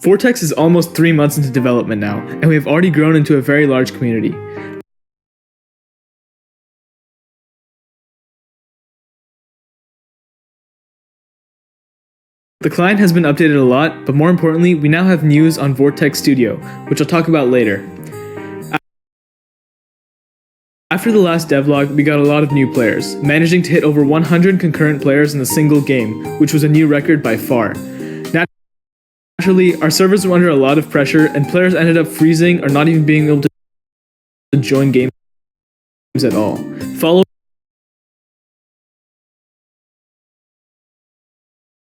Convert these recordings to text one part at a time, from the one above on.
Vortex is almost 3 months into development now, and we have already grown into a very large community. The client has been updated a lot, but more importantly, we now have news on Vortex Studio, which I'll talk about later. After the last devlog, we got a lot of new players, managing to hit over 100 concurrent players in a single game, which was a new record by far. Naturally, our servers were under a lot of pressure, and players ended up freezing or not even being able to join games at all. Following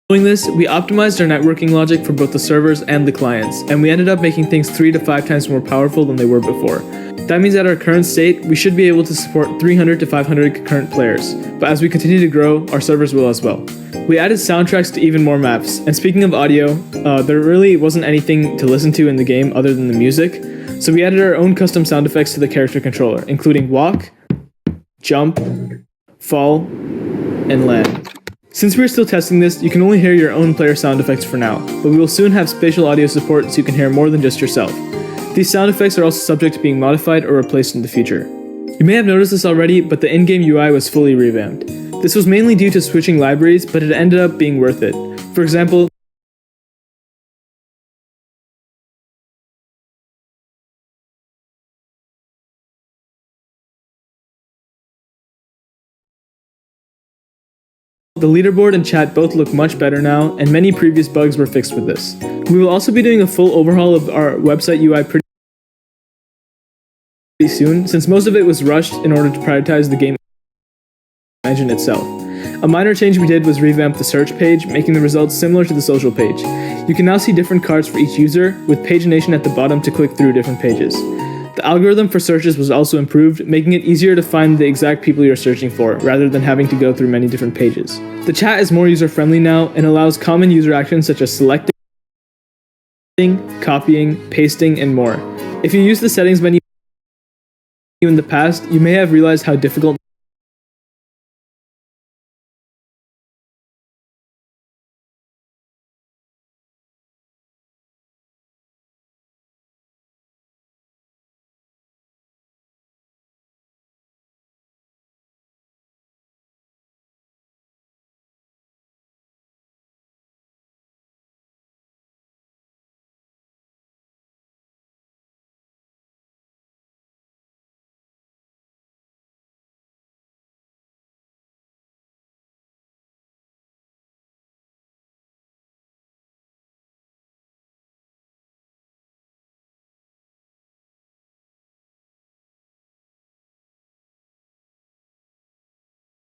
this, we optimized our networking logic for both the servers and the clients, and we ended up making things 3 to 5 times more powerful than they were before. That means at our current state, we should be able to support 300 to 500 concurrent players, but as we continue to grow, our servers will as well. We added soundtracks to even more maps, and speaking of audio, there really wasn't anything to listen to in the game other than the music, so we added our own custom sound effects to the character controller, including walk, jump, fall, and land. Since we're still testing this, you can only hear your own player sound effects for now, but we will soon have spatial audio support so you can hear more than just yourself. These sound effects are also subject to being modified or replaced in the future. You may have noticed this already, but the in-game UI was fully revamped. This was mainly due to switching libraries, but it ended up being worth it. For example, the leaderboard and chat both look much better now, and many previous bugs were fixed with this. We will also be doing a full overhaul of our website UI pretty soon, since most of it was rushed in order to prioritize the game engine itself. A minor change we did was revamp the search page, making the results similar to the social page. You can now see different cards for each user, with pagination at the bottom to click through different pages. The algorithm for searches was also improved, making it easier to find the exact people you're searching for, rather than having to go through many different pages. The chat is more user-friendly now, and allows common user actions such as selecting, copying, pasting, and more. If you use the settings menu in the past, you may have realized how difficult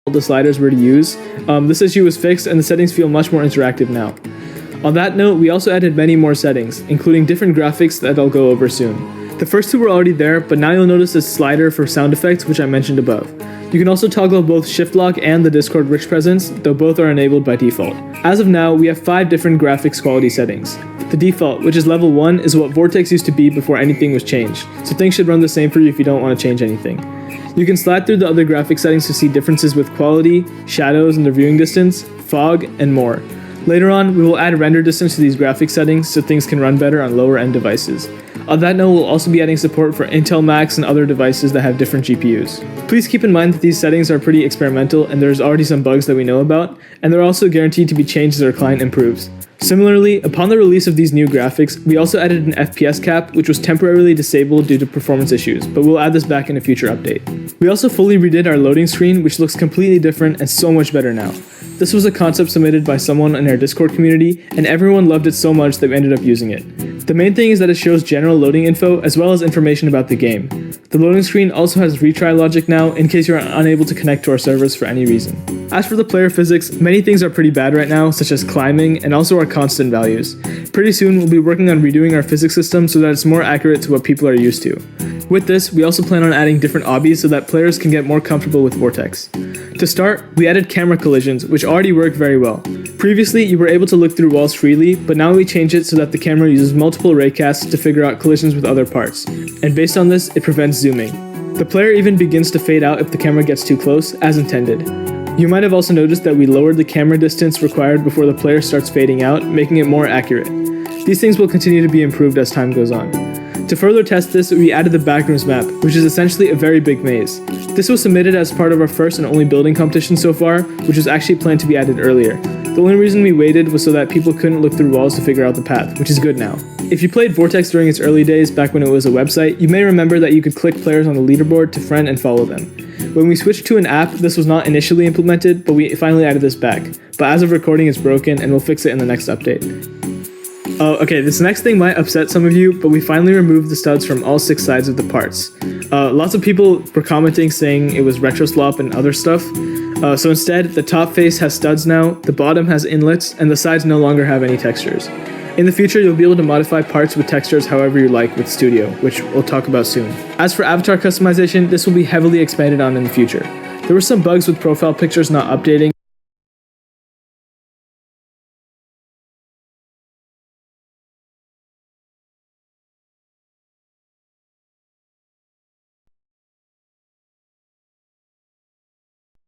the sliders were to use. This issue was fixed and the settings feel much more interactive now. On that note, we also added many more settings, including different graphics that I'll go over soon. The first two were already there, but now you'll notice this slider for sound effects, which I mentioned above. You can also toggle both shift lock and the Discord rich presence, though both are enabled by default. As of now, we have 5 different graphics quality settings. The default, which is level 1, is what Vortex used to be before anything was changed, so things should run the same for you if you don't want to change anything. You can slide through the other graphic settings to see differences with quality, shadows and the viewing distance, fog, and more. Later on, we will add render distance to these graphic settings so things can run better on lower end devices. On that note, we'll also be adding support for Intel Macs and other devices that have different GPUs. Please keep in mind that these settings are pretty experimental and there's already some bugs that we know about, and they're also guaranteed to be changed as our client improves. Similarly, upon the release of these new graphics, we also added an FPS cap, which was temporarily disabled due to performance issues, but we'll add this back in a future update. We also fully redid our loading screen, which looks completely different and so much better now. This was a concept submitted by someone in our Discord community, and everyone loved it so much that we ended up using it. The main thing is that it shows general loading info as well as information about the game. The loading screen also has retry logic now in case you're unable to connect to our servers for any reason. As for the player physics, many things are pretty bad right now, such as climbing and also our constant values. Pretty soon we'll be working on redoing our physics system so that it's more accurate to what people are used to. With this, we also plan on adding different obbies so that players can get more comfortable with Vortex. To start, we added camera collisions, which already worked very well. Previously, you were able to look through walls freely, but now we changed it so that the camera uses multiple raycasts to figure out collisions with other parts, and based on this, it prevents zooming. The player even begins to fade out if the camera gets too close, as intended. You might have also noticed that we lowered the camera distance required before the player starts fading out, making it more accurate. These things will continue to be improved as time goes on. To further test this, we added the backrooms map, which is essentially a very big maze. This was submitted as part of our first and only building competition so far, which was actually planned to be added earlier. The only reason we waited was so that people couldn't look through walls to figure out the path, which is good now. If you played Vortex during its early days, back when it was a website, you may remember that you could click players on the leaderboard to friend and follow them. When we switched to an app, this was not initially implemented, but we finally added this back. But as of recording, it's broken, and we'll fix it in the next update. Oh, okay, this next thing might upset some of you, but we finally removed the studs from all 6 sides of the parts. Lots of people were commenting saying it was retro slop and other stuff. So instead, the top face has studs now, the bottom has inlets, and the sides no longer have any textures. In the future, you'll be able to modify parts with textures however you like with Studio, which we'll talk about soon. As for avatar customization, this will be heavily expanded on in the future. There were some bugs with profile pictures not updating,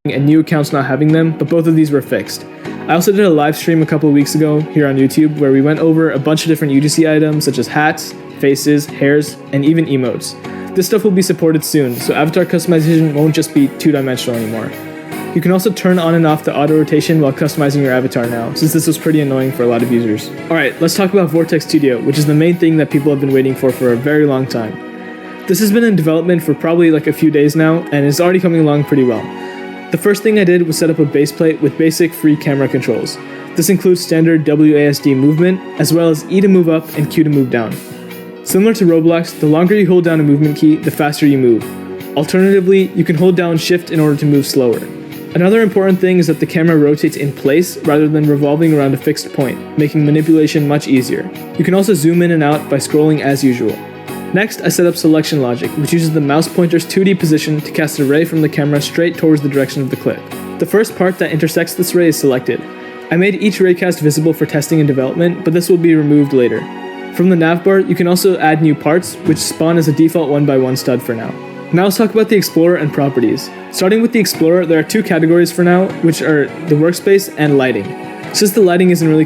and new accounts not having them, but both of these were fixed. I also did a live stream a couple of weeks ago here on YouTube where we went over a bunch of different UGC items such as hats, faces, hairs, and even emotes. This stuff will be supported soon, so avatar customization won't just be 2-dimensional anymore. You can also turn on and off the auto rotation while customizing your avatar now, since this was pretty annoying for a lot of users. Alright, let's talk about Vortex Studio, which is the main thing that people have been waiting for a very long time. This has been in development for probably like a few days now, and it's already coming along pretty well. The first thing I did was set up a base plate with basic free camera controls. This includes standard WASD movement, as well as E to move up and Q to move down. Similar to Roblox, the longer you hold down a movement key, the faster you move. Alternatively, you can hold down Shift in order to move slower. Another important thing is that the camera rotates in place rather than revolving around a fixed point, making manipulation much easier. You can also zoom in and out by scrolling as usual. Next, I set up selection logic, which uses the mouse pointer's 2D position to cast a ray from the camera straight towards the direction of the clip. The first part that intersects this ray is selected. I made each raycast visible for testing and development, but this will be removed later. From the navbar, you can also add new parts, which spawn as a default 1x1 stud for now. Now let's talk about the Explorer and properties. Starting with the Explorer, there are 2 categories for now, which are the workspace and lighting. Since the lighting isn't really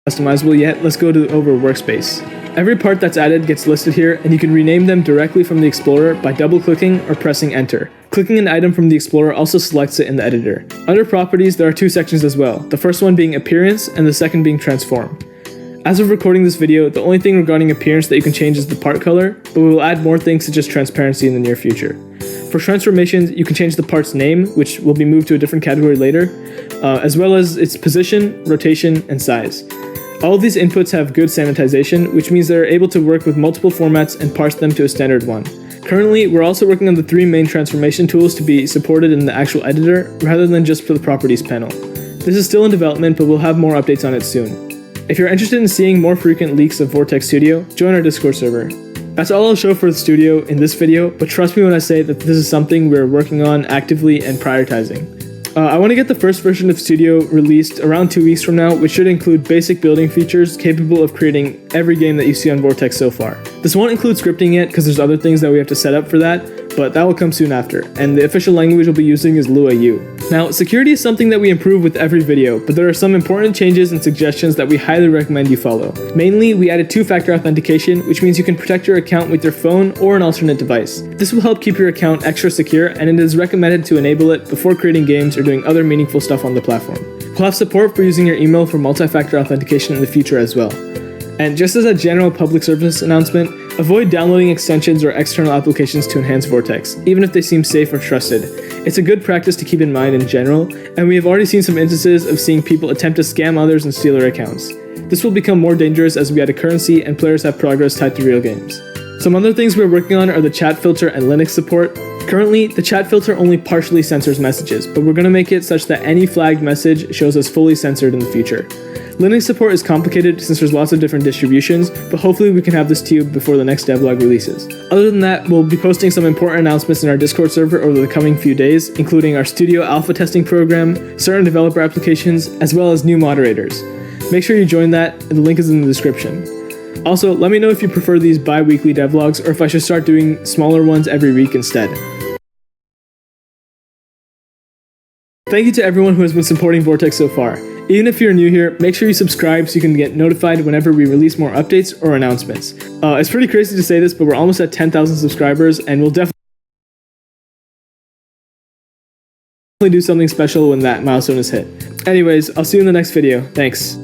customizable yet, let's go over workspace. Every part that's added gets listed here, and you can rename them directly from the Explorer by double-clicking or pressing enter. Clicking an item from the Explorer also selects it in the editor. Under properties, there are 2 sections as well, the first one being appearance and the second being transform. As of recording this video, the only thing regarding appearance that you can change is the part color, but we will add more things such as transparency in the near future. For transformations, you can change the part's name, which will be moved to a different category later, as well as its position, rotation, and size. All of these inputs have good sanitization, which means they're able to work with multiple formats and parse them to a standard one. Currently, we're also working on the 3 main transformation tools to be supported in the actual editor, rather than just for the properties panel. This is still in development, but we'll have more updates on it soon. If you're interested in seeing more frequent leaks of Vortex Studio, join our Discord server. That's all I'll show for the studio in this video, but trust me when I say that this is something we're working on actively and prioritizing. I want to get the first version of Studio released around 2 weeks from now, which should include basic building features capable of creating every game that you see on Vortex so far. This won't include scripting yet because there's other things that we have to set up for that, but that will come soon after, and the official language we'll be using is Lua U. Now, security is something that we improve with every video, but there are some important changes and suggestions that we highly recommend you follow. Mainly, we added 2-factor authentication, which means you can protect your account with your phone or an alternate device. This will help keep your account extra secure, and it is recommended to enable it before creating games or doing other meaningful stuff on the platform. We'll have support for using your email for multi-factor authentication in the future as well. And just as a general public service announcement, avoid downloading extensions or external applications to enhance Vortex, even if they seem safe or trusted. It's a good practice to keep in mind in general, and we have already seen some instances of seeing people attempt to scam others and steal their accounts. This will become more dangerous as we add a currency and players have progress tied to real games. Some other things we're working on are the chat filter and Linux support. Currently, the chat filter only partially censors messages, but we're going to make it such that any flagged message shows as fully censored in the future. Linux support is complicated since there's lots of different distributions, but hopefully we can have this to you before the next devlog releases. Other than that, we'll be posting some important announcements in our Discord server over the coming few days, including our studio alpha testing program, certain developer applications, as well as new moderators. Make sure you join that, and the link is in the description. Also, let me know if you prefer these bi-weekly devlogs or if I should start doing smaller ones every week instead. Thank you to everyone who has been supporting Vortex so far. Even if you're new here, make sure you subscribe so you can get notified whenever we release more updates or announcements. It's pretty crazy to say this, but we're almost at 10,000 subscribers, and we'll definitely do something special when that milestone is hit. Anyways, I'll see you in the next video. Thanks.